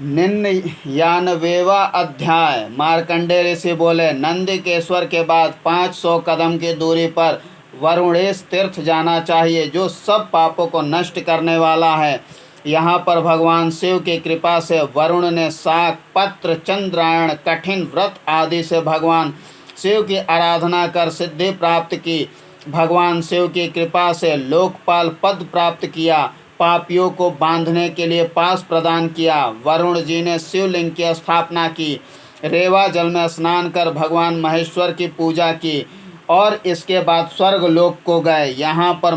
निन्यानवेवा अध्याय। मार्कंडेय ऋषि बोले, नंदिकेश्वर के बाद 500 कदम की दूरी पर वरुणेश तीर्थ जाना चाहिए, जो सब पापों को नष्ट करने वाला है। यहाँ पर भगवान शिव की कृपा से वरुण ने शाक पत्र चंद्रायण कठिन व्रत आदि से भगवान शिव की आराधना कर सिद्धि प्राप्त की। भगवान शिव की कृपा से लोकपाल पद प्राप्त किया। पापियों को बांधने के लिए पास प्रदान किया। वरुण जी ने शिवलिंग की स्थापना की। रेवा जल में स्नान कर भगवान महेश्वर की पूजा की और इसके बाद स्वर्ग लोक को गए। यहाँ पर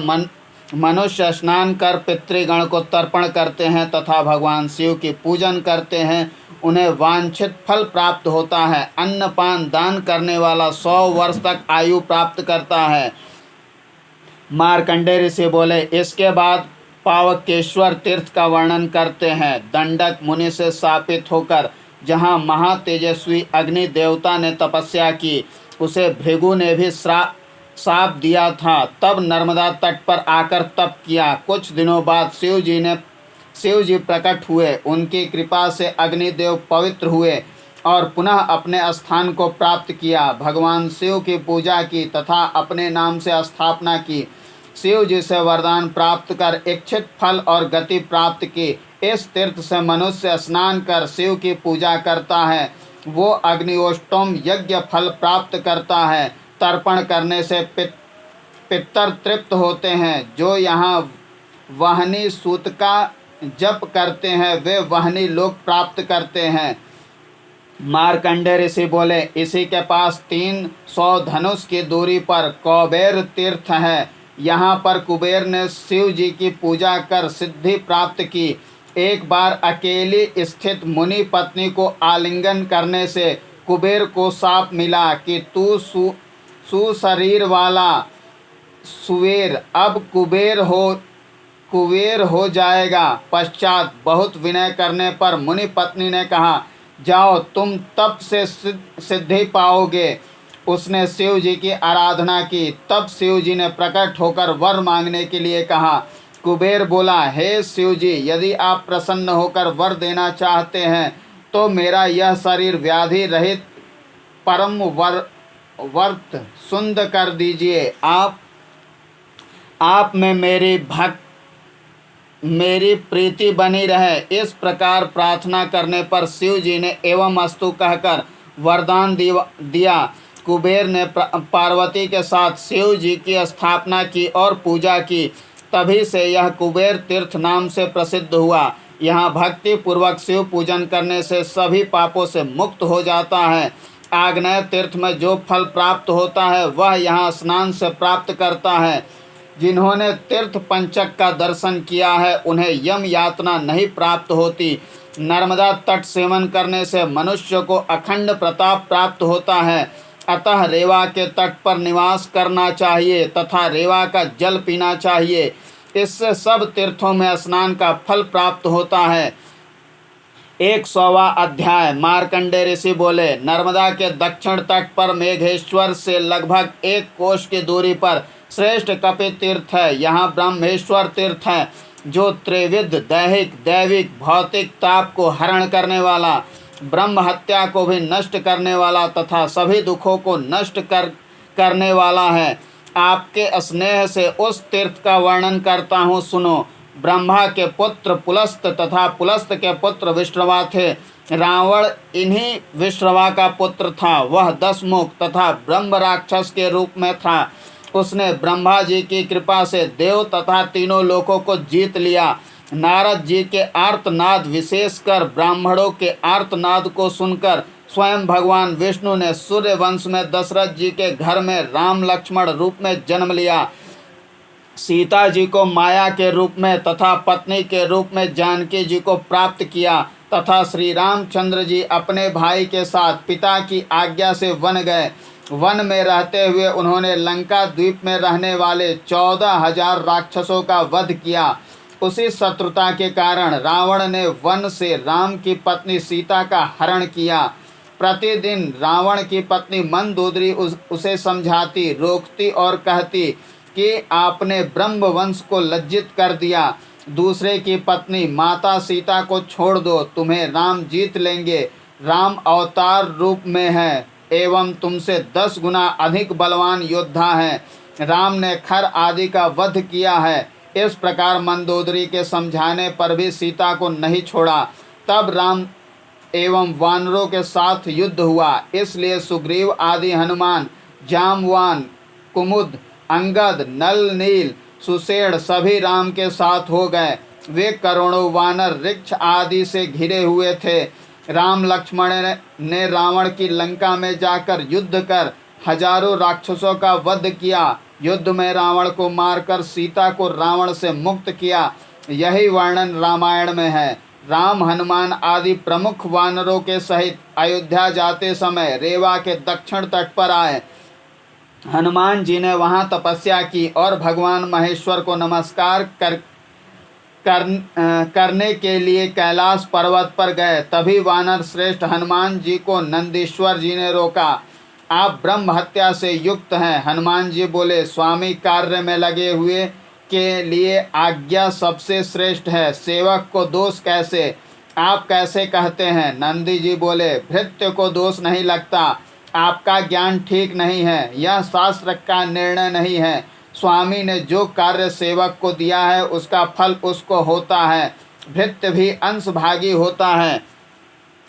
मनुष्य स्नान कर पितृगण को तर्पण करते हैं तथा भगवान शिव की पूजन करते हैं। उन्हें वांछित फल प्राप्त होता है। अन्नपान दान करने वाला 100 वर्ष तक आयु प्राप्त करता है। मार्कंडेय ऋषि बोले, इसके बाद पावकेश्वर तीर्थ का वर्णन करते हैं। दंडक मुनि से शापित होकर जहाँ महातेजस्वी अग्नि देवता ने तपस्या की, उसे भृगु ने भी शाप दिया था। तब नर्मदा तट पर आकर तप किया। कुछ दिनों बाद शिव जी प्रकट हुए। उनकी कृपा से अग्निदेव पवित्र हुए और पुनः अपने स्थान को प्राप्त किया। भगवान शिव की पूजा की तथा अपने नाम से स्थापना की। शिव जी से वरदान प्राप्त कर इच्छित फल और गति प्राप्त की। इस तीर्थ से मनुष्य स्नान कर शिव की पूजा करता है, वो अग्निष्टोम यज्ञ फल प्राप्त करता है। तर्पण करने से पितर तृप्त होते हैं। जो यहाँ वहनी सूत का जप करते हैं, वे वहनी लोक प्राप्त करते हैं। मार्कंडेय ऋषि बोले, इसी के पास 300 धनुष की दूरी पर कुबेर तीर्थ है। यहाँ पर कुबेर ने शिव जी की पूजा कर सिद्धि प्राप्त की। एक बार अकेली स्थित मुनि पत्नी को आलिंगन करने से कुबेर को शाप मिला कि तू सुशरीर वाला सुवेर अब कुबेर हो जाएगा। पश्चात बहुत विनय करने पर मुनि पत्नी ने कहा, जाओ तुम तप से सिद्धि पाओगे। उसने शिव जी की आराधना की। तब शिव जी ने प्रकट होकर वर मांगने के लिए कहा। कुबेर बोला, हे शिव जी, यदि आप प्रसन्न होकर वर देना चाहते हैं तो मेरा यह शरीर व्याधि रहित परम वर्त सुंद कर दीजिए। आप में मेरी प्रीति बनी रहे। इस प्रकार प्रार्थना करने पर शिव जी ने एवं अस्तु कहकर वरदान दिया। कुबेर ने पार्वती के साथ शिव जी की स्थापना की और पूजा की। तभी से यह कुबेर तीर्थ नाम से प्रसिद्ध हुआ। यहाँ भक्ति पूर्वक शिव पूजन करने से सभी पापों से मुक्त हो जाता है। आग्नेय तीर्थ में जो फल प्राप्त होता है वह यहाँ स्नान से प्राप्त करता है। जिन्होंने तीर्थ पंचक का दर्शन किया है उन्हें यम यातना नहीं प्राप्त होती। नर्मदा तट सेवन करने से मनुष्य को अखंड प्रताप प्राप्त होता है। अतः रेवा के तट पर निवास करना चाहिए तथा रेवा का जल पीना चाहिए। इससे सब तीर्थों में स्नान का फल प्राप्त होता है। 100वां अध्याय। मार्कंडेय ऋषि बोले, नर्मदा के दक्षिण तट पर मेघेश्वर से लगभग 1 कोश की दूरी पर श्रेष्ठ कपिल तीर्थ है। यहाँ ब्रह्मेश्वर तीर्थ है, जो त्रिविध दैहिक दैविक भौतिक ताप को हरण करने वाला, ब्रह्म हत्या को भी नष्ट करने वाला तथा सभी दुखों को नष्ट करने वाला है। आपके स्नेह से उस तीर्थ का वर्णन करता हूँ, सुनो। ब्रह्मा के पुत्र पुलस्त तथा पुलस्त के पुत्र विश्रवा थे। रावण इन्हीं विश्रवा का पुत्र था। वह 10 मुख तथा ब्रह्म राक्षस के रूप में था। उसने ब्रह्मा जी की कृपा से देव तथा तीनों लोकों को जीत लिया। नारद जी के आर्तनाद, विशेषकर ब्राह्मणों के आर्तनाद को सुनकर स्वयं भगवान विष्णु ने सूर्य वंश में दशरथ जी के घर में राम लक्ष्मण रूप में जन्म लिया। सीता जी को माया के रूप में तथा पत्नी के रूप में जानकी जी को प्राप्त किया तथा श्री रामचंद्र जी अपने भाई के साथ पिता की आज्ञा से वन गए। वन में रहते हुए उन्होंने लंका द्वीप में रहने वाले 14,000 राक्षसों का वध किया। उसी शत्रुता के कारण रावण ने वन से राम की पत्नी सीता का हरण किया। प्रतिदिन रावण की पत्नी मंदोदरी उसे समझाती, रोकती और कहती कि आपने ब्रह्मवंश को लज्जित कर दिया। दूसरे की पत्नी माता सीता को छोड़ दो, तुम्हें राम जीत लेंगे। राम अवतार रूप में है एवं तुमसे 10 गुना अधिक बलवान योद्धा है। राम ने खर आदि का वध किया है। इस प्रकार मंदोदरी के समझाने पर भी सीता को नहीं छोड़ा। तब राम एवं वानरों के साथ युद्ध हुआ। इसलिए सुग्रीव आदि हनुमान, जामवान, कुमुद, अंगद, नल, नील, सुषेण सभी राम के साथ हो गए। वे करोड़ों वानर वृक्ष आदि से घिरे हुए थे। राम लक्ष्मण ने रावण की लंका में जाकर युद्ध कर हजारों राक्षसों का वध किया। युद्ध में रावण को मारकर सीता को रावण से मुक्त किया। यही वर्णन रामायण में है। राम हनुमान आदि प्रमुख वानरों के सहित अयोध्या जाते समय रेवा के दक्षिण तट पर आए। हनुमान जी ने वहां तपस्या की और भगवान महेश्वर को नमस्कार करने के लिए कैलाश पर्वत पर गए। तभी वानर श्रेष्ठ हनुमान जी को नंदीश्वर जी ने रोका। आप ब्रह्म हत्या से युक्त हैं। हनुमान जी बोले, स्वामी कार्य में लगे हुए के लिए आज्ञा सबसे श्रेष्ठ है, सेवक को दोष कैसे? आप कैसे कहते हैं? नंदी जी बोले, भृत्य को दोष नहीं लगता। आपका ज्ञान ठीक नहीं है, यह शास्त्र का निर्णय नहीं है। स्वामी ने जो कार्य सेवक को दिया है उसका फल उसको होता है, भृत्य भी अंशभागी होता है।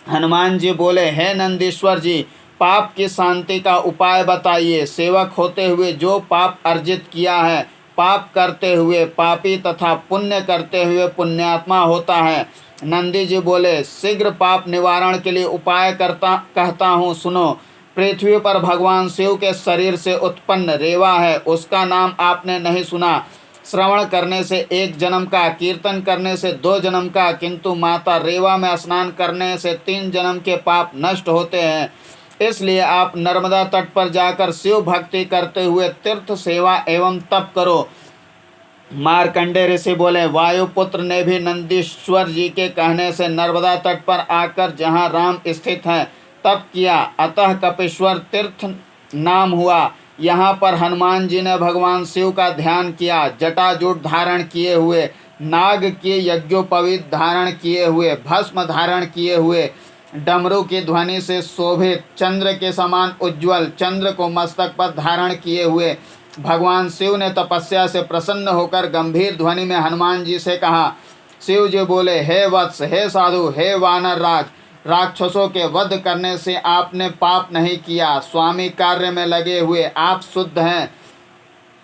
हनुमान जी बोले, हे नंदीश्वर जी, पाप की शांति का उपाय बताइए। सेवक होते हुए जो पाप अर्जित किया है, पाप करते हुए पापी तथा पुण्य करते हुए पुण्यात्मा होता है। नंदी जी बोले, शीघ्र पाप निवारण के लिए उपाय कहता हूँ, सुनो। पृथ्वी पर भगवान शिव के शरीर से उत्पन्न रेवा है, उसका नाम आपने नहीं सुना। श्रवण करने से 1 जन्म का, कीर्तन करने से 2 जन्म का, किंतु माता रेवा में स्नान करने से 3 जन्म के पाप नष्ट होते हैं। इसलिए आप नर्मदा तट पर जाकर शिव भक्ति करते हुए तीर्थ सेवा एवं तप करो। मार्कंडे ऋषि बोले, वायुपुत्र ने भी नंदीश्वर जी के कहने से नर्मदा तट पर आकर जहाँ राम स्थित हैं तप किया, अतः कपिश्वर तीर्थ नाम हुआ। यहाँ पर हनुमान जी ने भगवान शिव का ध्यान किया। जटाजूट धारण किए हुए, नाग के यज्ञोपवीत धारण किए हुए, भस्म धारण किए हुए, डमरू की ध्वनि से शोभित, चंद्र के समान उज्ज्वल, चंद्र को मस्तक पर धारण किए हुए भगवान शिव ने तपस्या से प्रसन्न होकर गंभीर ध्वनि में हनुमान जी से कहा। शिव जी बोले, हे वत्स, हे साधु, हे वानर राज, राक्षसों के वध करने से आपने पाप नहीं किया। स्वामी कार्य में लगे हुए आप शुद्ध हैं।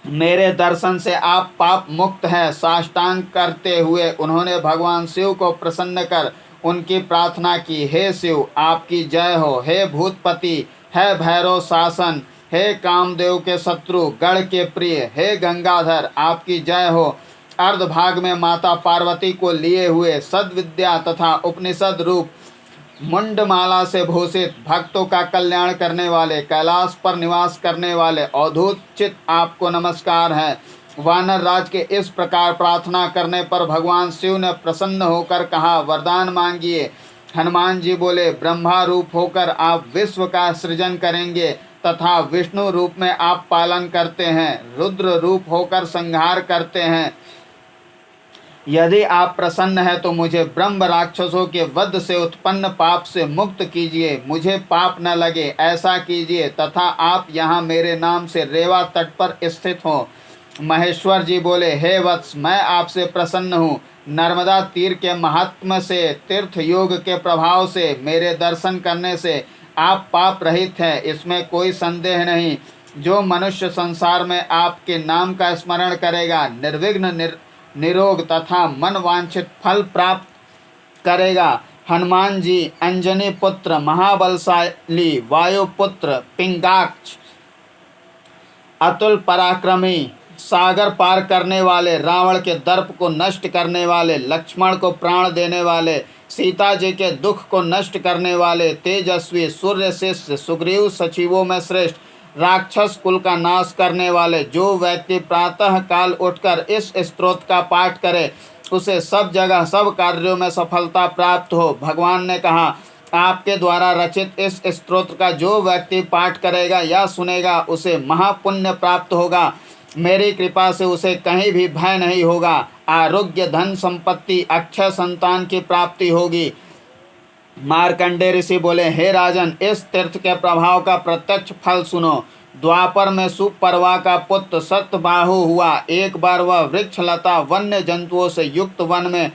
मेरे दर्शन से आप पाप मुक्त हैं। साष्टांग करते हुए उन्होंने भगवान शिव को प्रसन्न कर उनकी प्रार्थना की। हे शिव, आपकी जय हो। हे भूतपति, हे भैरव शासन, हे कामदेव के शत्रु, गढ़ के प्रिय, हे गंगाधर, आपकी जय हो। अर्धभाग में माता पार्वती को लिए हुए सद्विद्या तथा उपनिषद रूप मुंडमाला से भूषित, भक्तों का कल्याण करने वाले, कैलाश पर निवास करने वाले अवधूत चित आपको नमस्कार है। वानर राज के इस प्रकार प्रार्थना करने पर भगवान शिव ने प्रसन्न होकर कहा, वरदान मांगिए। हनुमान जी बोले, ब्रह्मा रूप होकर आप विश्व का सृजन करेंगे तथा विष्णु रूप में आप पालन करते हैं, रुद्र रूप होकर संहार करते हैं। यदि आप प्रसन्न हैं तो मुझे ब्रह्म राक्षसों के वध से उत्पन्न पाप से मुक्त कीजिए, मुझे पाप न लगे ऐसा कीजिए, तथा आप यहाँ मेरे नाम से रेवा तट पर स्थित हो। महेश्वर जी बोले, हे वत्स, मैं आपसे प्रसन्न हूँ। नर्मदा तीर के महात्म्य से, तीर्थ योग के प्रभाव से, मेरे दर्शन करने से आप पाप रहित हैं, इसमें कोई संदेह नहीं। जो मनुष्य संसार में आपके नाम का स्मरण करेगा, निर्विघ्न निरोग तथा मन वांछित फल प्राप्त करेगा। हनुमान जी अंजनी पुत्र, महाबलशाली वायुपुत्र, पिंगाक्ष, अतुल पराक्रमी, सागर पार करने वाले, रावण के दर्प को नष्ट करने वाले, लक्ष्मण को प्राण देने वाले, सीता जी के दुख को नष्ट करने वाले, तेजस्वी, सूर्य शिष्य, सुग्रीव सचिवों में श्रेष्ठ, राक्षस कुल का नाश करने वाले, जो व्यक्ति प्रातः काल उठकर इस स्तोत्र का पाठ करे उसे सब जगह सब कार्यों में सफलता प्राप्त हो। भगवान ने कहा, आपके द्वारा रचित इस स्तोत्र का जो व्यक्ति पाठ करेगा या सुनेगा उसे महापुण्य प्राप्त होगा। मेरी कृपा से उसे कहीं भी भय नहीं होगा। आरोग्य, धन संपत्ति, अक्षय संतान की प्राप्ति होगी। मार्कंडेय ऋषि बोले, हे राजन, इस तीर्थ के प्रभाव का प्रत्यक्ष फल सुनो। द्वापर में सुपर्वा का पुत्र सत्यबाहु हुआ। एक बार वह वृक्ष लता वन्य जंतुओं से युक्त वन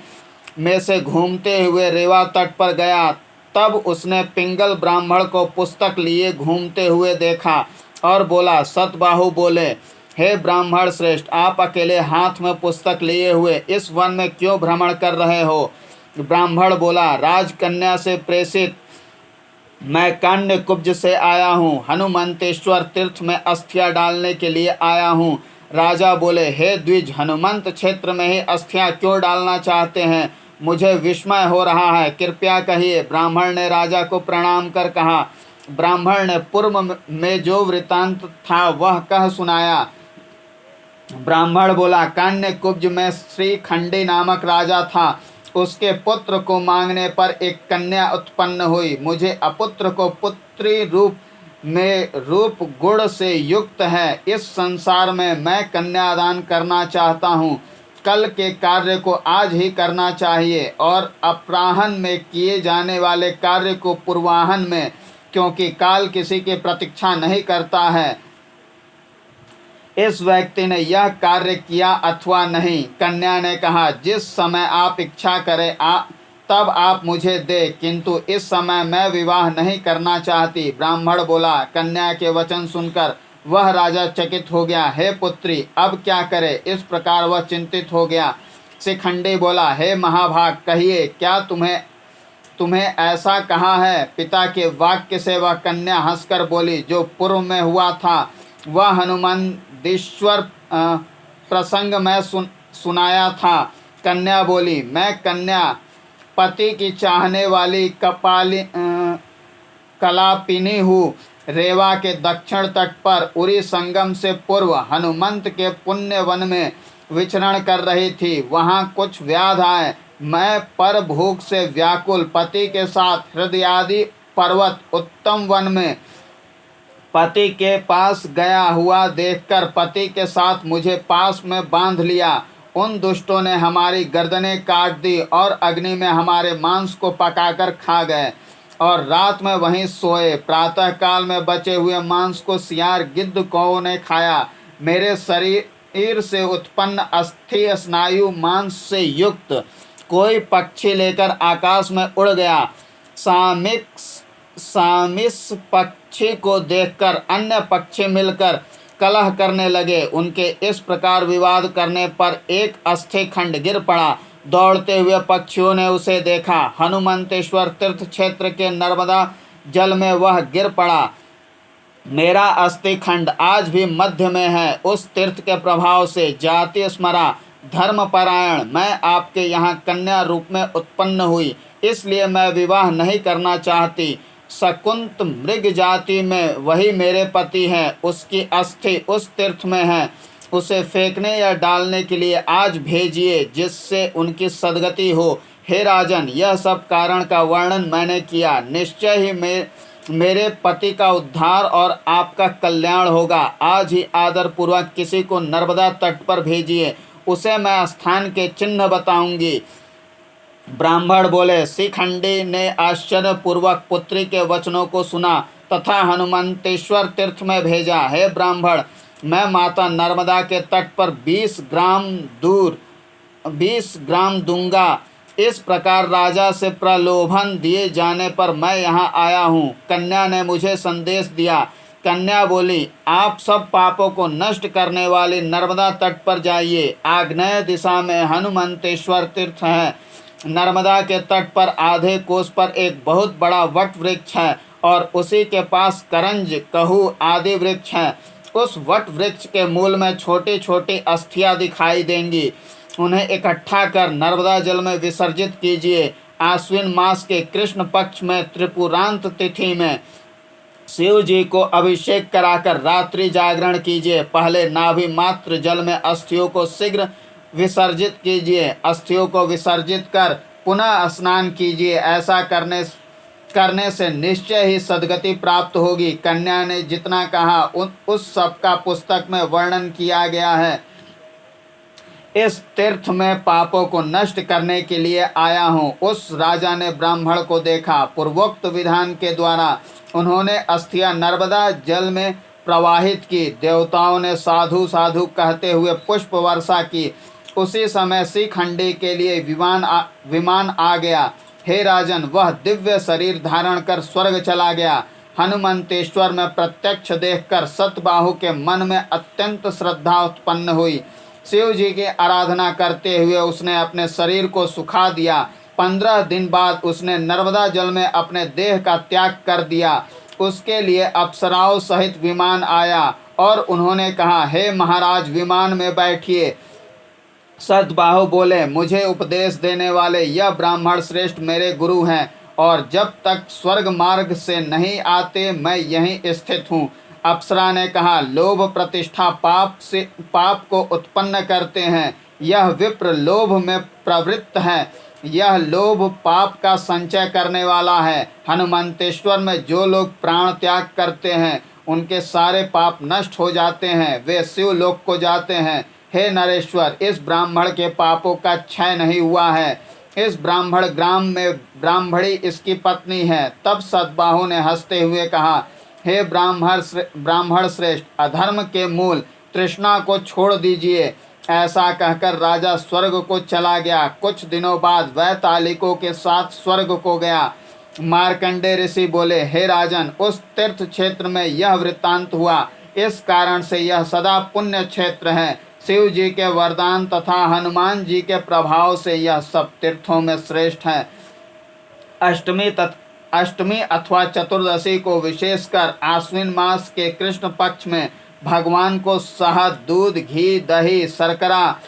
में से घूमते हुए रेवा तट पर गया। तब उसने पिंगल ब्राह्मण को पुस्तक लिए घूमते हुए देखा और बोला, सतबाहु बोले, हे ब्राह्मण श्रेष्ठ, आप अकेले हाथ में पुस्तक लिए हुए इस वन में क्यों भ्रमण कर रहे हो? ब्राह्मण बोला, राजकन्या से प्रेषित मैं कान्य कुब्ज से आया हूँ। हनुमंतेश्वर तीर्थ में अस्थियां डालने के लिए आया हूँ। राजा बोले, हे द्विज, हनुमंत क्षेत्र में ही अस्थियां क्यों डालना चाहते हैं? मुझे विस्मय हो रहा है, कृपया कहिए। ब्राह्मण ने राजा को प्रणाम कर कहा। ब्राह्मण ने पूर्व में जो वृतांत था वह कह सुनाया। ब्राह्मण बोला, कान्य कुब्ज में श्री खंडी नामक राजा था। उसके पुत्र को मांगने पर एक कन्या उत्पन्न हुई। मुझे अपुत्र को पुत्री रूप गुण से युक्त है। इस संसार में मैं कन्यादान करना चाहता हूँ। कल के कार्य को आज ही करना चाहिए और अपराह्न में किए जाने वाले कार्य को पूर्वाह्न में, क्योंकि काल किसी की प्रतीक्षा नहीं करता है। इस व्यक्ति ने यह कार्य किया अथवा नहीं? कन्या ने कहा, जिस समय आप इच्छा करें तब आप मुझे दे, किंतु इस समय मैं विवाह नहीं करना चाहती। ब्राह्मण बोला। कन्या के वचन सुनकर वह राजा चकित हो गया। हे पुत्री, अब क्या करे? इस प्रकार वह चिंतित हो गया। शिखंडी बोला, हे महाभाग, कहिए, क्या तुम्हें ऐसा कहा है? पिता के वाक्य से वह कन्या हंसकर बोली, जो पूर्व में हुआ था वह हनुमंतेश्वर प्रसंग में सुनाया था। कन्या बोली, मैं कन्या पति की चाहने वाली कलापिनी हूँ। रेवा के दक्षिण तट पर उरी संगम से पूर्व हनुमंत के पुण्य वन में विचरण कर रही थी। वहाँ कुछ व्याध आए। मैं पर भूख से व्याकुल पति के साथ हृदयादि पर्वत उत्तम वन में पति के पास गया हुआ देखकर पति के साथ मुझे पास में बांध लिया। उन दुष्टों ने हमारी गर्दनें काट दी और अग्नि में हमारे मांस को पकाकर खा गए और रात में वहीं सोए। प्रातः काल में बचे हुए मांस को सियार गिद्ध कौओं ने खाया। मेरे शरीर से उत्पन्न अस्थि स्नायु मांस से युक्त कोई पक्षी लेकर आकाश में उड़ गया। सामिस पक्षी को देखकर अन्य पक्षी मिलकर कलह करने लगे। उनके इस प्रकार विवाद करने पर एक अस्थि खंड गिर पड़ा। दौड़ते हुए पक्षियों ने उसे देखा। हनुमंतेश्वर तीर्थ क्षेत्र के नर्मदा जल में वह गिर पड़ा। मेरा अस्थि खंड आज भी मध्य में है। उस तीर्थ के प्रभाव से जाति स्मरा धर्मपरायण मैं आपके यहाँ कन्या रूप में उत्पन्न हुई, इसलिए मैं विवाह नहीं करना चाहती। शकुंत मृग जाति में वही मेरे पति हैं। उसकी अस्थि उस तीर्थ में है। उसे फेंकने या डालने के लिए आज भेजिए, जिससे उनकी सद्गति हो। हे राजन, यह सब कारण का वर्णन मैंने किया। निश्चय ही मेरे पति का उद्धार और आपका कल्याण होगा। आज ही आदर पूर्वक किसी को नर्मदा तट पर भेजिए, उसे मैं स्थान के चिन्ह बताऊंगी। ब्राह्मण बोले। शिखंडी ने आश्चर्यपूर्वक पुत्री के वचनों को सुना तथा हनुमंतेश्वर तीर्थ में भेजा। हे ब्राह्मण, मैं माता नर्मदा के तट पर 20 ग्राम दूंगा। इस प्रकार राजा से प्रलोभन दिए जाने पर मैं यहाँ आया हूँ। कन्या ने मुझे संदेश दिया। कन्या बोली, आप सब पापों को नष्ट करने वाली नर्मदा तट पर जाइए। आग्नेय दिशा में हनुमंतेश्वर तीर्थ है। नर्मदा के तट पर आधे कोस पर एक बहुत बड़ा वट वृक्ष है और उसी के पास करंज, कहू आदि वृक्ष हैं। उस वट वृक्ष के मूल में छोटी छोटी अस्थियां दिखाई देंगी। उन्हें इकट्ठा कर नर्मदा जल में विसर्जित कीजिए। आश्विन मास के कृष्ण पक्ष में त्रिपुरांत तिथि में शिव जी को अभिषेक कराकर रात्रि जागरण कीजिए। पहले नाभि मात्र जल में अस्थियों को शीघ्र विसर्जित कीजिए। अस्थियों को विसर्जित कर पुनः स्नान कीजिए। ऐसा करने से निश्चय ही सद्गति प्राप्त होगी। कन्या ने जितना कहा उस सब का पुस्तक में वर्णन किया गया है। इस तीर्थ में पापों को नष्ट करने के लिए आया हूँ। उस राजा ने ब्राह्मण को देखा। पूर्वोक्त विधान के द्वारा उन्होंने अस्थियां नर्मदा जल में प्रवाहित की। देवताओं ने साधु साधु कहते हुए पुष्प वर्षा की। उसी समय श्रीखंडी के लिए विमान आ गया। हे राजन, वह दिव्य शरीर धारण कर स्वर्ग चला गया। हनुमंतेश्वर में प्रत्यक्ष देखकर सतबाहु के मन में अत्यंत श्रद्धा उत्पन्न हुई। शिव जी की आराधना करते हुए उसने अपने शरीर को सुखा दिया। 15 दिन बाद उसने नर्मदा जल में अपने देह का त्याग कर दिया। उसके लिए अप्सराओं सहित विमान आया और उन्होंने कहा, हे महाराज, विमान में बैठिए। सतबाहु बोले, मुझे उपदेश देने वाले यह ब्राह्मण श्रेष्ठ मेरे गुरु हैं और जब तक स्वर्ग मार्ग से नहीं आते मैं यहीं स्थित हूँ। अप्सरा ने कहा, लोभ प्रतिष्ठा पाप को उत्पन्न करते हैं। यह विप्र लोभ में प्रवृत्त है। यह लोभ पाप का संचय करने वाला है। हनुमंतेश्वर में जो लोग प्राण त्याग करते हैं उनके सारे पाप नष्ट हो जाते हैं, वे शिवलोक को जाते हैं। हे नरेश्वर, इस ब्राह्मण के पापों का क्षय नहीं हुआ है। इस ब्राह्मण ग्राम में ब्राह्मणी इसकी पत्नी है। तब सतबाहु ने हंसते हुए कहा, हे ब्राह्मण श्रेष्ठ, अधर्म के मूल तृष्णा को छोड़ दीजिए। ऐसा कहकर राजा स्वर्ग को चला गया। कुछ दिनों बाद वह तालिकों के साथ स्वर्ग को गया। मार्कंडेय ऋषि बोले, हे राजन, उस तीर्थ क्षेत्र में यह वृत्तांत हुआ। इस कारण से यह सदा पुण्य क्षेत्र है। शिव जी के वरदान तथा हनुमान जी के प्रभाव से यह सब तीर्थों में श्रेष्ठ है। अष्टमी अथवा चतुर्दशी को विशेषकर आश्विन मास के कृष्ण पक्ष में भगवान को शहद, दूध, घी, दही, शर्करा,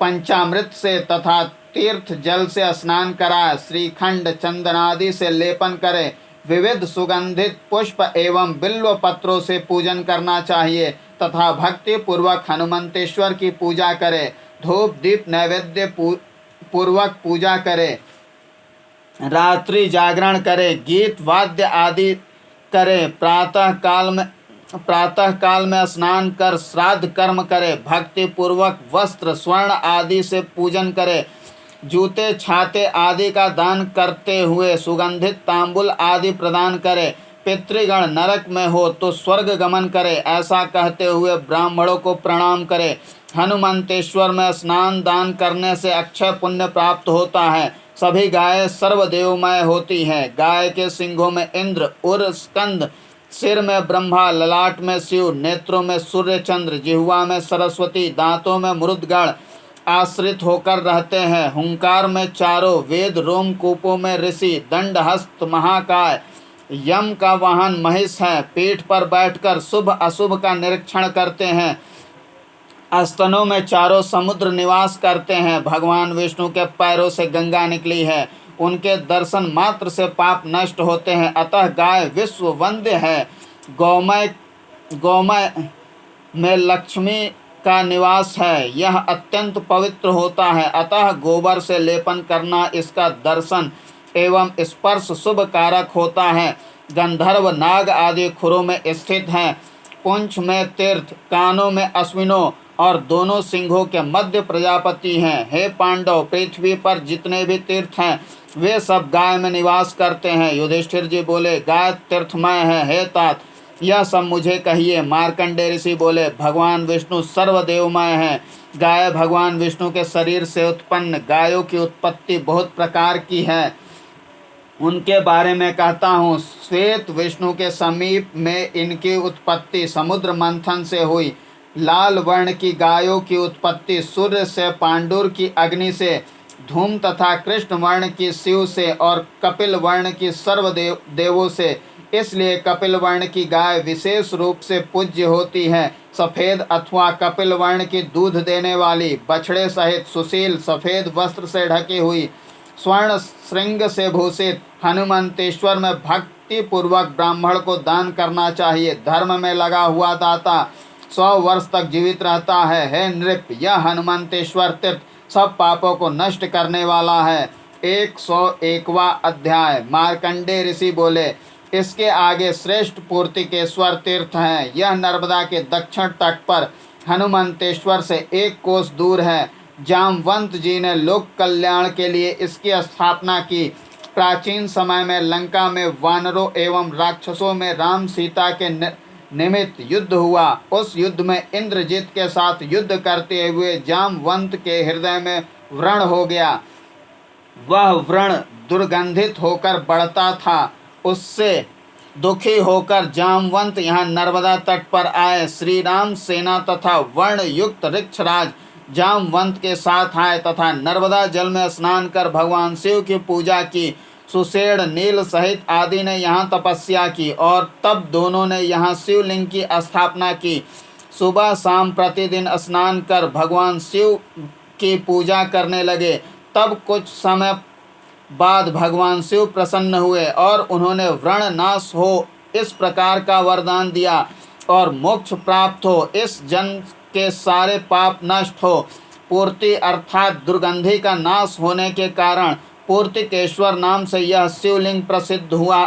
पंचामृत से तथा तीर्थ जल से स्नान कराए, श्रीखंड, चंदन आदि से लेपन करे, विविध सुगंधित पुष्प एवं बिल्व पत्रों से पूजन करना चाहिए तथा भक्ति पूर्वक हनुमंतेश्वर की पूजा करे। धूप दीप नैवेद्य पूर्वक पूजा करे, रात्रि जागरण करे, गीत वाद्य आदि करे, प्रातः काल में स्नान कर श्राद्ध कर्म करे, भक्ति पूर्वक वस्त्र स्वर्ण आदि से पूजन करे, जूते छाते आदि का दान करते हुए सुगंधित तांबुल आदि प्रदान करे, पितृगण नरक में हो तो स्वर्ग गमन करे, ऐसा कहते हुए ब्राह्मणों को प्रणाम करे। हनुमंतेश्वर में स्नान दान करने से अक्षय पुण्य प्राप्त होता है। सभी गायें सर्वदेवमय होती हैं। गाय के सिंघों में इंद्र, उर, स्कंद, सिर में ब्रह्मा, ललाट में शिव, नेत्रों में सूर्य चंद्र, जिह्वा में सरस्वती, दांतों में मृदगण आश्रित होकर रहते हैं। हुंकार में चारों वेद, रोमकूपों में ऋषि, दंडहस्त महाकाय, यम का वाहन महिष है। पीठ पर बैठकर शुभ अशुभ का निरीक्षण करते हैं। स्तनों में चारों समुद्र निवास करते हैं। भगवान विष्णु के पैरों से गंगा निकली है। उनके दर्शन मात्र से पाप नष्ट होते हैं। अतः गाय विश्व वंद्य है। गौमय में लक्ष्मी का निवास है। यह अत्यंत पवित्र होता है। अतः गोबर से लेपन करना, इसका दर्शन एवं स्पर्श शुभ कारक होता है। गंधर्व नाग आदि खुरों में स्थित हैं। पुंछ में तीर्थ, कानों में अश्विनों और दोनों सिंहों के मध्य प्रजापति हैं। हे पांडव, पृथ्वी पर जितने भी तीर्थ हैं वे सब गाय में निवास करते हैं। युधिष्ठिर जी बोले, गाय तीर्थमय है। हे तात, यह सब मुझे कहिए। मार्कंडेय ऋषि बोले, भगवान विष्णु सर्वदेवमय हैं। गाय भगवान विष्णु के शरीर से उत्पन्न। गायों की उत्पत्ति बहुत प्रकार की है, उनके बारे में कहता हूँ। श्वेत विष्णु के समीप में इनकी उत्पत्ति समुद्र मंथन से हुई। लाल वर्ण की गायों की उत्पत्ति सूर्य से, पांडुर की अग्नि से, धूम तथा कृष्ण वर्ण की शिव से और कपिल वर्ण की सर्वदेवों से। इसलिए कपिल वर्ण की गाय विशेष रूप से पूज्य होती है। सफ़ेद अथवा कपिल वर्ण की दूध देने वाली, बछड़े सहित सुशील, सफ़ेद वस्त्र से ढकी हुई, स्वर्ण श्रृंग से भूषित हनुमंतेश्वर में भक्ति पूर्वक ब्राह्मण को दान करना चाहिए। धर्म में लगा हुआ दाता 100 वर्ष तक जीवित रहता है। हे नृप, यह हनुमंतेश्वर तीर्थ सब पापों को नष्ट करने वाला है। 101वां अध्याय। मार्कंडेय ऋषि बोले, इसके आगे श्रेष्ठ पूर्तिकेश्वर तीर्थ है। यह नर्मदा के दक्षिण तट पर हनुमंतेश्वर से 1 कोस दूर है। जामवंत जी ने लोक कल्याण के लिए इसकी स्थापना की। प्राचीन समय में लंका में वानरों एवं राक्षसों में राम सीता के निमित्त युद्ध हुआ। उस युद्ध में इंद्रजीत के साथ युद्ध करते हुए जामवंत के हृदय में व्रण हो गया। वह व्रण दुर्गंधित होकर बढ़ता था। उससे दुखी होकर जामवंत यहाँ नर्मदा तट पर आए। श्री राम सेना तथा वर्ण युक्त ऋक्षराज जामवंत के साथ आए तथा नर्मदा जल में स्नान कर भगवान शिव की पूजा की। सुषेण नील सहित आदि ने यहाँ तपस्या की और तब दोनों ने यहाँ शिवलिंग की स्थापना की। सुबह शाम प्रतिदिन स्नान कर भगवान शिव की पूजा करने लगे। तब कुछ समय बाद भगवान शिव प्रसन्न हुए और उन्होंने व्रण नाश हो इस प्रकार का वरदान दिया और मोक्ष प्राप्त हो, इस जन्म के सारे पाप नष्ट हो। पूर्ति अर्थात दुर्गंधि का नाश होने के कारण पूर्तिकेश्वर नाम से यह शिवलिंग प्रसिद्ध हुआ।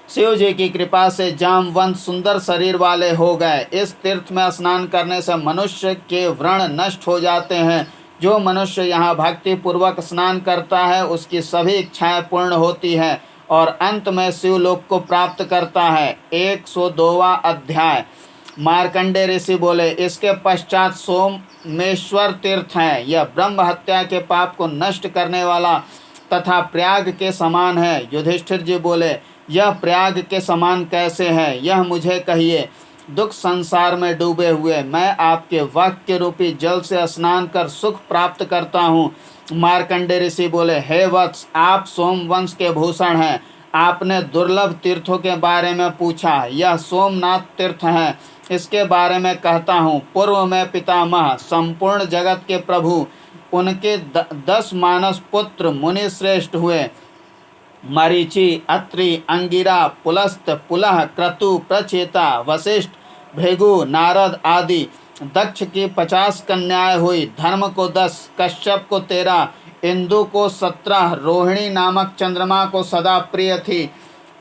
शिव जी की कृपा से जामवंत सुंदर शरीर वाले हो गए। इस तीर्थ में स्नान करने से मनुष्य के व्रण नष्ट हो जाते हैं। जो मनुष्य यहाँ भक्ति पूर्वक स्नान करता है उसकी सभी इच्छाएं पूर्ण होती है और अंत में शिवलोक को प्राप्त करता है। 102वां अध्याय। मार्कंडे ऋषि बोले, इसके पश्चात सोमेश्वर तीर्थ है। यह ब्रह्म हत्या के पाप को नष्ट करने वाला तथा प्रयाग के समान है। युधिष्ठिर जी बोले, यह प्रयाग के समान कैसे है, यह मुझे कहिए। दुख संसार में डूबे हुए मैं आपके वाक्य रूपी जल से स्नान कर सुख प्राप्त करता हूँ। मार्कंडे ऋषि बोले, हे वत्स, आप सोमवंश के भूषण हैं। आपने दुर्लभ तीर्थों के बारे में पूछा। यह सोमनाथ तीर्थ है, इसके बारे में कहता हूँ। पूर्व में पितामह संपूर्ण जगत के प्रभु, उनके 10 मानस पुत्र मुनि श्रेष्ठ हुए। मरीचि, अत्रि, अंगिरा, पुलस्त, पुलह, क्रतु, प्रचेता, वशिष्ठ, भृगु, नारद आदि। दक्ष की 50 कन्याएं हुई। धर्म को 10, कश्यप को 13, इंदु को 17, रोहिणी नामक चंद्रमा को सदा प्रिय थी।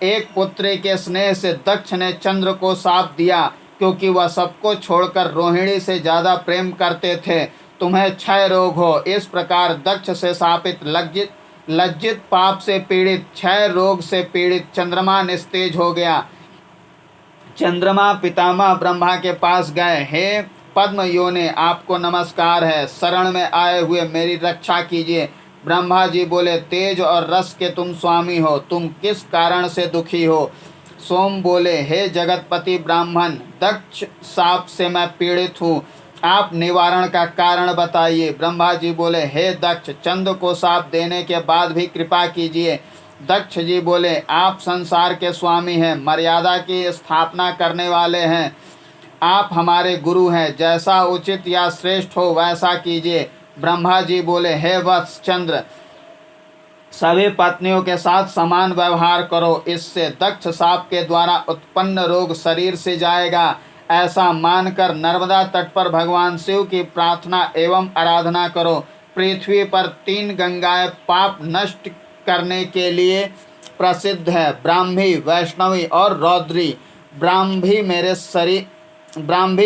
एक पुत्री के स्नेह से दक्ष ने चंद्र को शाप दिया, क्योंकि वह सबको छोड़कर रोहिणी से ज़्यादा प्रेम करते थे। तुम्हें क्षय रोग हो, इस प्रकार दक्ष से शापित लज्जित पाप से पीड़ित क्षय रोग से पीड़ित चंद्रमा निस्तेज हो गया। चंद्रमा पितामह ब्रह्मा के पास गए। हे पद्म योने, आपको नमस्कार है, शरण में आए हुए मेरी रक्षा कीजिए। ब्रह्मा जी बोले, तेज और रस के तुम स्वामी हो, तुम किस कारण से दुखी हो। सोम बोले, हे जगतपति ब्राह्मण, दक्ष साप से मैं पीड़ित हूँ, आप निवारण का कारण बताइए। ब्रह्मा जी बोले, हे दक्ष, चंद्र को शाप देने के बाद भी कृपा कीजिए। दक्ष जी बोले, आप संसार के स्वामी हैं, मर्यादा की स्थापना करने वाले हैं, आप हमारे गुरु हैं, जैसा उचित या श्रेष्ठ हो वैसा कीजिए। ब्रह्मा जी बोले, हे वत्स चंद्र, सभी पत्नियों के साथ समान व्यवहार करो, इससे दक्ष साप के द्वारा उत्पन्न रोग शरीर से जाएगा। ऐसा मानकर नर्मदा तट पर भगवान शिव की प्रार्थना एवं आराधना करो। पृथ्वी पर 3 गंगाएं पाप नष्ट करने के लिए प्रसिद्ध है, ब्राह्मी, वैष्णवी और रौद्री। ब्राह्मी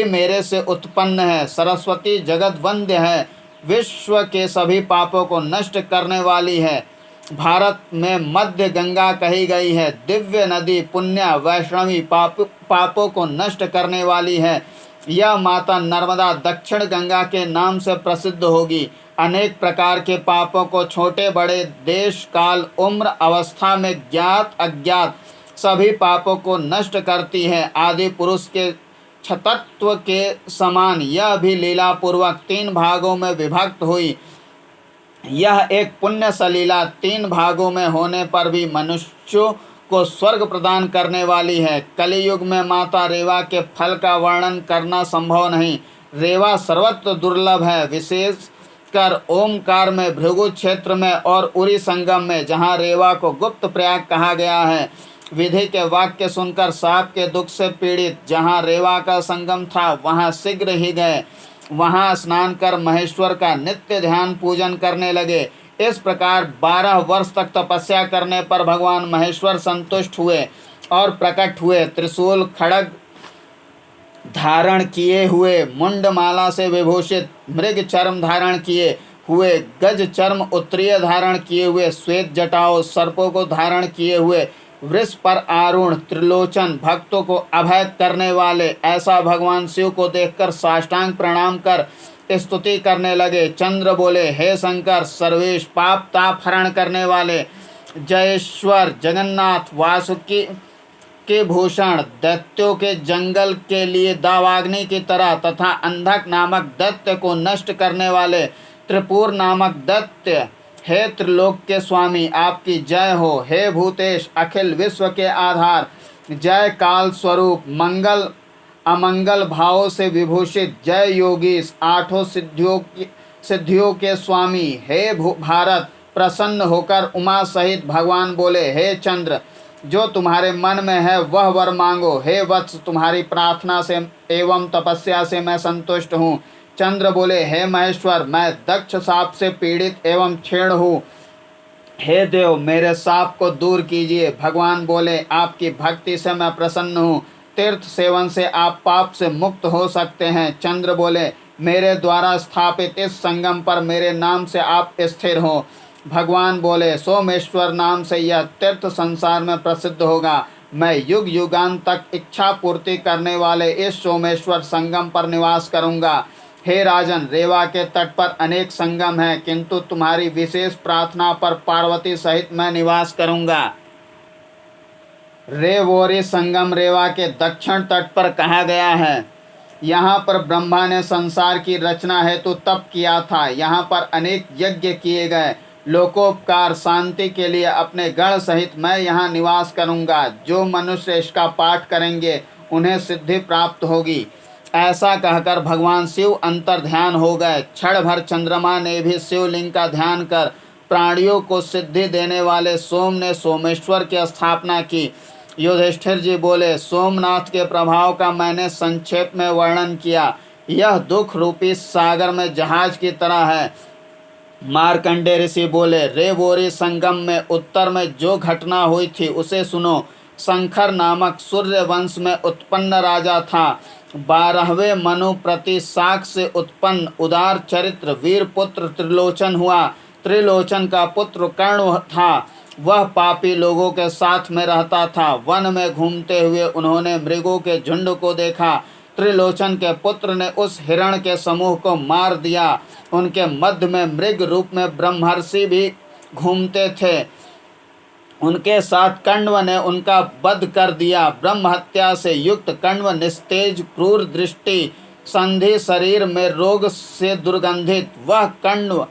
मेरे से उत्पन्न है, सरस्वती जगत वंद्य है, विश्व के सभी पापों को नष्ट करने वाली है। भारत में मध्य गंगा कही गई है। दिव्य नदी पुण्य वैष्णवी पापों को नष्ट करने वाली है। यह माता नर्मदा दक्षिण गंगा के नाम से प्रसिद्ध होगी। अनेक प्रकार के पापों को छोटे बड़े, देश काल, उम्र, अवस्था में ज्ञात अज्ञात सभी पापों को नष्ट करती है। आदि पुरुष के छतत्व के समान यह भी लीला पूर्वक 3 भागों में विभक्त हुई। यह एक पुण्य सलीला 3 भागों में होने पर भी मनुष्यों को स्वर्ग प्रदान करने वाली है। कलियुग में माता रेवा के फल का वर्णन करना संभव नहीं। रेवा सर्वत्र दुर्लभ है, विशेषकर ओमकार में, भृगु क्षेत्र में और उरी संगम में, जहाँ रेवा को गुप्त प्रयाग कहा गया है। विधि के वाक्य सुनकर साप के दुख से पीड़ित जहाँ रेवा का संगम था वहाँ शीघ्र ही गए। वहाँ स्नान कर महेश्वर का नित्य ध्यान पूजन करने लगे। इस प्रकार 12 वर्ष तक तपस्या करने पर भगवान महेश्वर संतुष्ट हुए और प्रकट हुए। त्रिशूल, खड्ग, धारण किए हुए, मुंडमाला से विभूषित, मृग चर्म धारण किए हुए, गज चर्म उत्तरीय धारण किए हुए, श्वेत जटाओं सर्पों को धारण किए हुए, वृष पर आरूढ़, त्रिलोचन, भक्तों को अभय करने वाले, ऐसा भगवान शिव को देखकर साष्टांग प्रणाम कर स्तुति करने लगे। चंद्र बोले, हे शंकर, सर्वेश, पाप ताप हरण करने वाले, जयेश्वर, जगन्नाथ, वासुकी के भूषण, दैत्यों के जंगल के लिए दावाग्नि की तरह तथा अंधक नामक दैत्य को नष्ट करने वाले, त्रिपुर नामक दैत्य, हे त्रिलोक के स्वामी, आपकी जय हो। हे भूतेश, अखिल विश्व के आधार, जय काल स्वरूप, मंगल अमंगल भावों से विभूषित, जय योगीश, आठों सिद्धियों के स्वामी, हे भारत, प्रसन्न होकर उमा सहित भगवान बोले, हे चंद्र, जो तुम्हारे मन में है वह वर मांगो। हे वत्स, तुम्हारी प्रार्थना से एवं तपस्या से मैं संतुष्ट हूँ। चंद्र बोले, हे महेश्वर, मैं दक्ष साप से पीड़ित एवं क्षीण हूँ। हे देव, मेरे साप को दूर कीजिए। भगवान बोले, आपकी भक्ति से मैं प्रसन्न हूँ। तीर्थ सेवन से आप पाप से मुक्त हो सकते हैं। चंद्र बोले, मेरे द्वारा स्थापित इस संगम पर मेरे नाम से आप स्थिर हो। भगवान बोले, सोमेश्वर नाम से यह तीर्थ संसार में प्रसिद्ध होगा। मैं युग युगांत तक इच्छा पूर्ति करने वाले इस सोमेश्वर संगम पर निवास करूंगा। हे राजन, रेवा के तट पर अनेक संगम हैं, किंतु तुम्हारी विशेष प्रार्थना पर पार्वती सहित मैं निवास करूंगा। रेवोरी संगम रेवा के दक्षिण तट पर कहा गया है। यहाँ पर ब्रह्मा ने संसार की रचना हेतु तप किया था। यहाँ पर अनेक यज्ञ किए गए। लोकोपकार शांति के लिए अपने गण सहित मैं यहाँ निवास करूँगा। जो मनुष्य इसका पाठ करेंगे उन्हें सिद्धि प्राप्त होगी। ऐसा कहकर भगवान शिव अंतर्ध्यान हो गए। क्षण भर चंद्रमा ने भी शिवलिंग का ध्यान कर प्राणियों को सिद्धि देने वाले सोम ने सोमेश्वर की स्थापना की। युधिष्ठिर जी बोले, सोमनाथ के प्रभाव का मैंने संक्षेप में वर्णन किया। यह दुख रूपी सागर में जहाज की तरह है। मार्कंडे ऋषि बोले, रेवोरी संगम में उत्तर में जो घटना हुई थी उसे सुनो। शंकर नामक सूर्य वंश में उत्पन्न राजा था। 12वें मनु प्रति शाक से उत्पन्न उदार चरित्र वीर पुत्र त्रिलोचन हुआ। त्रिलोचन का पुत्र कर्ण था। वह पापी लोगों के साथ में रहता था। वन में घूमते हुए उन्होंने मृगों के झुंड को देखा। त्रिलोचन के पुत्र ने उस हिरण के समूह को मार दिया। उनके मध्य में मृग रूप में ब्रह्मर्षि भी घूमते थे। उनके साथ कण्व ने उनका वध कर दिया। ब्रह्म हत्या से युक्त कण्व निस्तेज, क्रूर दृष्टि, संधि, शरीर में रोग से दुर्गंधित, वह कण्व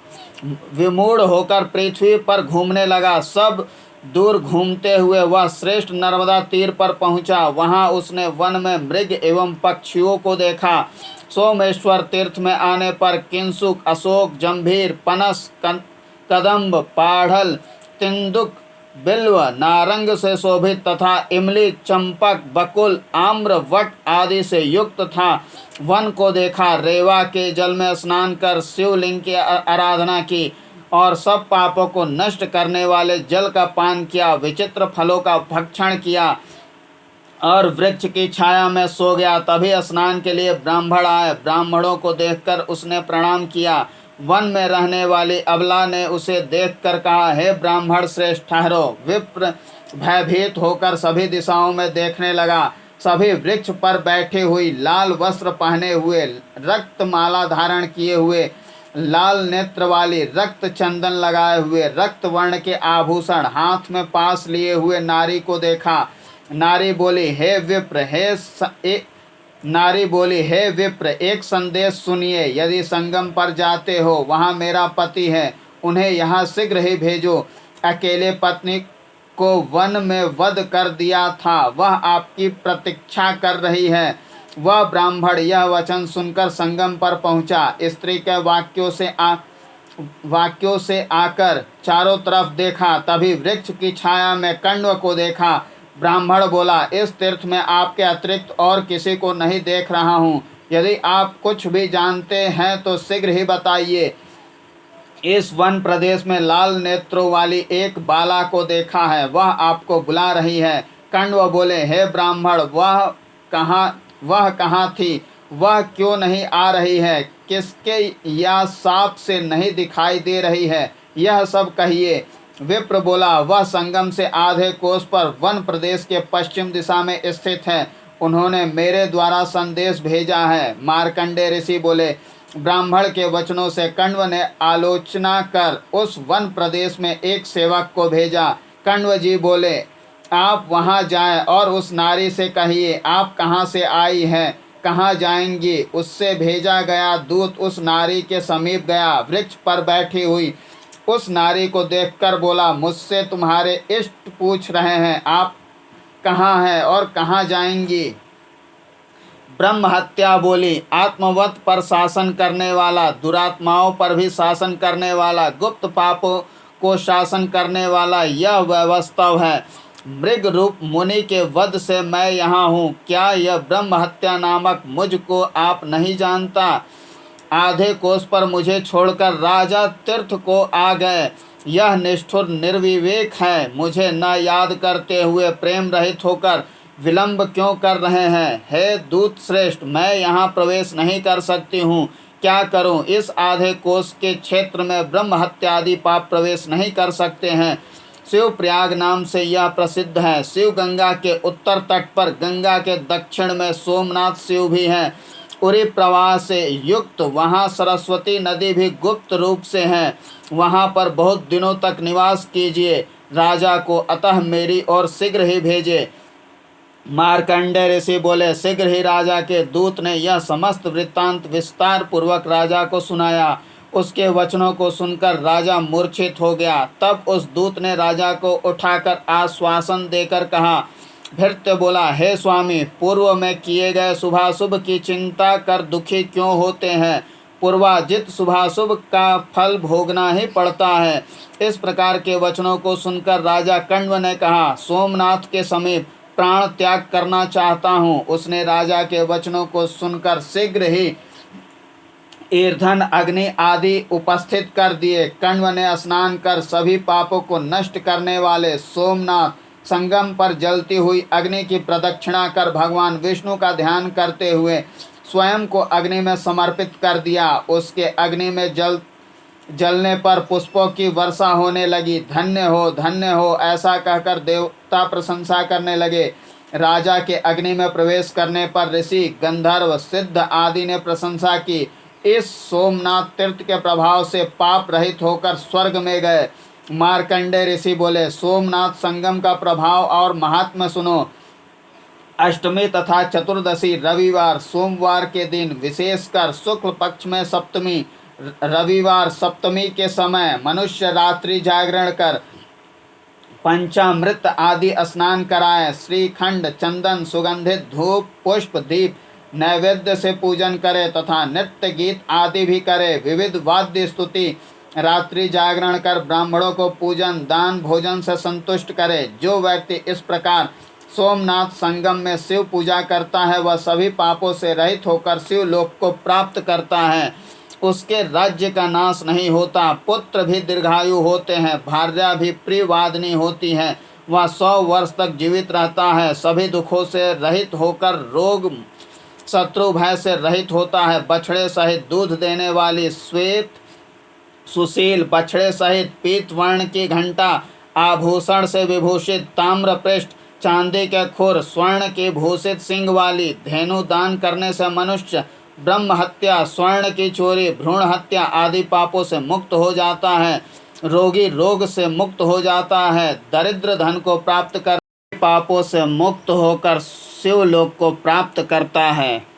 विमूढ़ होकर पृथ्वी पर घूमने लगा। सब दूर घूमते हुए वह श्रेष्ठ नर्मदा तीर पर पहुंचा। वहां उसने वन में मृग एवं पक्षियों को देखा। सोमेश्वर तीर्थ में आने पर किंसुक, अशोक, जंभीर, पनस, कदम्ब, पाढ़ल, तिंदुक, बिल्व, नारंग से शोभित तथा इमली, चंपक, बकुल, आम्र, वट आदि से युक्त था। वन को देखा। रेवा के जल में स्नान कर शिवलिंग की आराधना की और सब पापों को नष्ट करने वाले जल का पान किया। विचित्र फलों का भक्षण किया और वृक्ष की छाया में सो गया। तभी स्नान के लिए ब्राह्मण आए। ब्राह्मणों को देखकर उसने प्रणाम किया। वन में रहने वाली अबला ने उसे देखकर कहा, हे ब्राह्मण श्रेष्ठ, ठहरो। विप्र भयभीत होकर सभी दिशाओं में देखने लगा। सभी वृक्ष पर बैठी हुई, लाल वस्त्र पहने हुए, रक्त माला धारण किए हुए, लाल नेत्र वाली, रक्त चंदन लगाए हुए, रक्त वर्ण के आभूषण हाथ में पास लिए हुए नारी को देखा। नारी बोली, हे विप्र, एक संदेश सुनिए। यदि संगम पर जाते हो, वहाँ मेरा पति है, उन्हें यहाँ शीघ्र ही भेजो। अकेले पत्नी को वन में वध कर दिया था, वह आपकी प्रतीक्षा कर रही है। वह ब्राह्मण यह वचन सुनकर संगम पर पहुँचा। स्त्री के वाक्यों से आकर चारों तरफ देखा। तभी वृक्ष की छाया में कण्व को देखा। ब्राह्मण बोला, इस तीर्थ में आपके अतिरिक्त और किसी को नहीं देख रहा हूँ। यदि आप कुछ भी जानते हैं तो शीघ्र ही बताइए। इस वन प्रदेश में लाल नेत्रों वाली एक बाला को देखा है, वह आपको बुला रही है। कण्व बोले, हे ब्राह्मण, वह वह कहाँ थी? वह क्यों नहीं आ रही है? किसके या सांप से नहीं दिखाई दे रही है? यह सब कहिए। विप्र बोला, वह संगम से आधे कोस पर वन प्रदेश के पश्चिम दिशा में स्थित है। उन्होंने मेरे द्वारा संदेश भेजा है। मार्कंडे ऋषि बोले, ब्राह्मण के वचनों से कण्व ने आलोचना कर उस वन प्रदेश में एक सेवक को भेजा। कण्व जी बोले, आप वहां जाएं और उस नारी से कहिए, आप कहाँ से आई हैं, कहाँ जाएंगी? उससे भेजा गया दूत उस नारी के समीप गया। वृक्ष पर बैठी हुई उस नारी को देखकर बोला, मुझसे तुम्हारे इष्ट पूछ रहे हैं, आप कहाँ हैं और कहाँ जाएंगी? ब्रह्म हत्या बोली, आत्मवत पर शासन करने वाला, दुरात्माओं पर भी शासन करने वाला, गुप्त पापों को शासन करने वाला यह वैवस्तव है। मृग रूप मुनि के वध से मैं यहाँ हूँ। क्या यह ब्रह्म हत्या नामक मुझको आप नहीं जानता? आधे कोस पर मुझे छोड़कर राजा तीर्थ को आ गए। यह निष्ठुर निर्विवेक है। मुझे न याद करते हुए प्रेम रहित होकर विलंब क्यों कर रहे हैं? हे दूत श्रेष्ठ, मैं यहाँ प्रवेश नहीं कर सकती हूँ। क्या करूँ? इस आधे कोस के क्षेत्र में ब्रह्म हत्यादि पाप प्रवेश नहीं कर सकते हैं। शिव प्रयाग नाम से यह प्रसिद्ध है। शिव गंगा के उत्तर तट पर, गंगा के दक्षिण में सोमनाथ शिव भी हैं। उरी प्रवाह से युक्त वहाँ सरस्वती नदी भी गुप्त रूप से है। वहाँ पर बहुत दिनों तक निवास कीजिए। राजा को अतः मेरी ओर शीघ्र ही भेजे। मार्कंडे ऋषि बोले, शीघ्र ही राजा के दूत ने यह समस्त वृत्तांत विस्तार पूर्वक राजा को सुनाया। उसके वचनों को सुनकर राजा मूर्छित हो गया। तब उस दूत ने राजा को उठाकर आश्वासन देकर कहा। भृत्य बोला, हे स्वामी, पूर्व में किए गए शुभाशुभ की चिंता कर दुखी क्यों होते हैं? पूर्वाजित शुभाशुभ का फल भोगना ही पड़ता है। इस प्रकार के वचनों को सुनकर राजा कण्व ने कहा, सोमनाथ के समीप प्राण त्याग करना चाहता हूँ। उसने राजा के वचनों को सुनकर शीघ्र ही ईंधन, अग्नि आदि उपस्थित कर दिए। कण्व ने स्नान कर सभी पापों को नष्ट करने वाले सोमनाथ संगम पर जलती हुई अग्नि की प्रदक्षिणा कर भगवान विष्णु का ध्यान करते हुए स्वयं को अग्नि में समर्पित कर दिया। उसके अग्नि में जलने पर पुष्पों की वर्षा होने लगी। धन्य हो, ऐसा कहकर देवता प्रशंसा करने लगे। राजा के अग्नि में प्रवेश करने पर ऋषि, गंधर्व, सिद्ध आदि ने प्रशंसा की। इस सोमनाथ तीर्थ के प्रभाव से पाप रहित होकर स्वर्ग में गए। मार्कंडे ऋषि बोले, सोमनाथ संगम का प्रभाव और महात्म्य सुनो। अष्टमी तथा चतुर्दशी रविवार, सोमवार के दिन, विशेषकर शुक्ल पक्ष में सप्तमी, रविवार सप्तमी के समय मनुष्य रात्रि जागरण कर पंचामृत आदि स्नान कराएं। श्रीखंड, चंदन, सुगंधित धूप, पुष्प, दीप नैवेद्य से पूजन करे तथा नृत्य गीत आदि भी करे। विविध वाद्य स्तुति रात्रि जागरण कर ब्राह्मणों को पूजन, दान, भोजन से संतुष्ट करे। जो व्यक्ति इस प्रकार सोमनाथ संगम में शिव पूजा करता है, वह सभी पापों से रहित होकर शिव लोक को प्राप्त करता है। उसके राज्य का नाश नहीं होता, पुत्र भी दीर्घायु होते हैं, भार्या भी प्रियवादिनी होती है, वह 100 वर्ष तक जीवित रहता है, सभी दुखों से रहित होकर रोग शत्रु भय से रहित होता है। बछड़े सहित दूध देने वाली श्वेत सुशील, बछड़े सहित पीत वर्ण की घंटा, आभूषण से विभूषित, ताम्र पृष्ठ, चांदी के खुर, स्वर्ण की भूषित सिंग वाली धेनु दान करने से मनुष्य ब्रह्म हत्या, स्वर्ण की चोरी, भ्रूण हत्या आदि पापों से मुक्त हो जाता है। रोगी रोग से मुक्त हो जाता है। दरिद्र धन को प्राप्त कर पापों से मुक्त होकर शिवलोक को प्राप्त करता है।